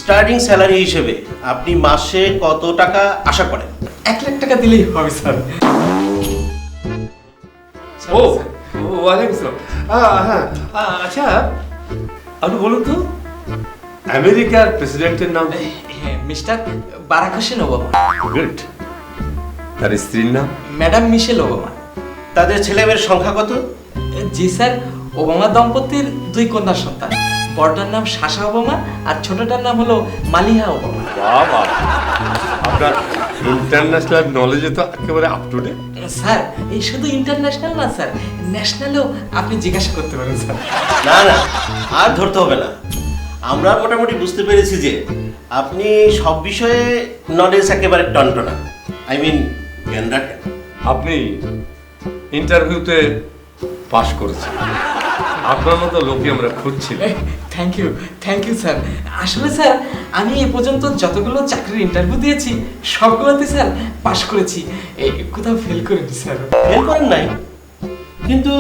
Starting salary হিসেবে আপনি মাসে কত টাকা আশা করেন? 1,00,000 টাকা দিলেই হবে স্যার। ও ওয়ালাইকুম আসসালাম। হ্যাঁ আচ্ছা আপনি বলুন তো আমেরিকার প্রেসিডেন্টের নাম? Mister Barack Hussein Obama. Good. তার স্ত্রীর নাম? Madam Michelle Obama. তাদের ছেলেমেয়ের সংখ্যা কত? জি স্যার, ওবামা দম্পতির 2 কন্যা সন্তান। বড়টার নাম সাশা ওবামা আর ছোটটার নাম হলো মালিহা ওবামা। বাবা, আপনার ইন্টারন্যাশনাল নলেজে তো একেবারে আপ টু ডেট। স্যার এই শুধু ইন্টারন্যাশনাল না স্যার, ন্যাশনালেও আপনি জিজ্ঞাসা করতে পারেন স্যার। না না, আর ধরতে হবে না। আমরা মোটামুটি বুঝতে পেরেছি যে আপনি সব বিষয়ে নলেজ একেবারে টনটনা, আই মিন জ্ঞান রাখেন। আপনি ইন্টারভিউতে পাশ করেছেন, আপনার মতো লোকই আমরা খুঁজছিলাম। Thank you sir. আসলে স্যার আমি এ পর্যন্ত যতগুলো চাকরির ইন্টারভিউ দিয়েছি সবগুলোতে স্যার পাশ করেছি, কোথাও ফেল করিনি স্যার। ফেল করেন নাই, কিন্তু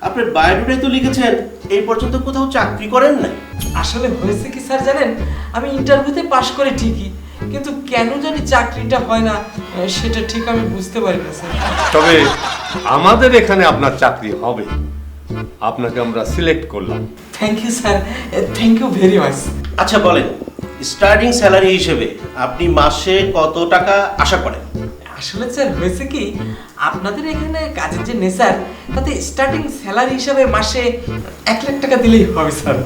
আপনার বায়োডাটায় তো লিখেছেন এই পর্যন্ত কোথাও চাকরি করেন নাই। আসলে হয়েছে কি স্যার জানেন, আমি ইন্টারভিউতে পাশ করে ঠিকই, কিন্তু কেন জানি চাকরিটা হয় না, সেটা ঠিক আমি বুঝতে পারি না স্যার। তবে আমাদের এখানে আপনার চাকরি হবে, আপনাকে আমরা সিলেক্ট করলাম। Thank you sir, thank you very much. আচ্ছা বলেন, স্টার্টিং স্যালারি হিসেবে আপনি মাসে কত টাকা আশা করেন? আসলে স্যার হয়েছে কি, আপনাদের এখানে কাজের যে নেচার, তাতে স্টার্টিং স্যালারি হিসাবে মাসে 1,00,000 টাকা দিলেই হবে স্যার।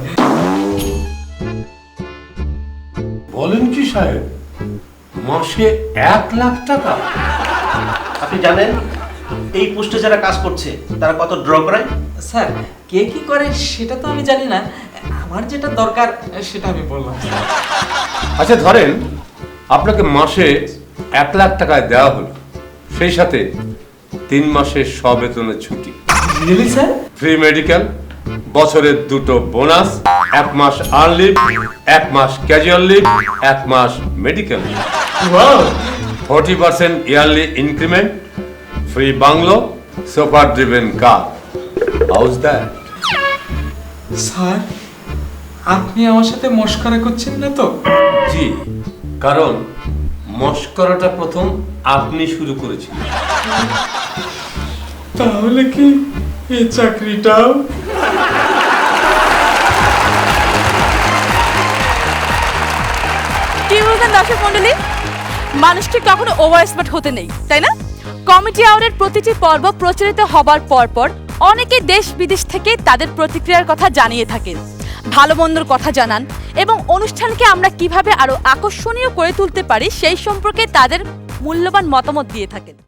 বলেন কি সাহেব, মাসে 1,00,000 টাকা? আপনি জানেন এই পোস্টে যারা কাজ করছে তারা কত ড্র করায়? স্যার কে কি করে সেটা তো আমি জানি না, আমার যেটা দরকার সেটা আমি বললাম। আচ্ছা ধরেন আপনাকে মাসে 1,00,000 টাকায় দেওয়া হলো, সেই সাথে 3 মাসের সবেতনের ছুটি, রিয়েলি স্যার? ফ্রি মেডিকেল, বছরের 2টো বোনাস, 1 মাস আর্ন লিভ, 1 মাস ক্যাজুয়াল লিভ, 1 মাস medical leave, wow, 40% yearly increment, free bungalow, super driven car. House that? Sir আপনি আমার সাথে মস্করা করছেন না তো? জি, কারণ মস্করাটা প্রথম আপনি শুরু করেছিলেন। তাহলে কি এই চাকরিটাও? কি বলছেন দর্শক মন্ডলী, মানুষটি কখনো ওভার স্মার্ট হতে নেই, তাই না? কমেডি আওয়ারের প্রতিটি পর্ব প্রচারিত হবার পরপর অনেকে দেশ বিদেশ থেকে তাদের প্রতিক্রিয়ার কথা জানিয়ে থাকেন, ভালো মন্দর কথা জানান এবং অনুষ্ঠানকে আমরা কিভাবে আরো আকর্ষণীয় করে তুলতে পারি সেই সম্পর্কে তাদের মূল্যবান মতামত দিয়ে থাকেন।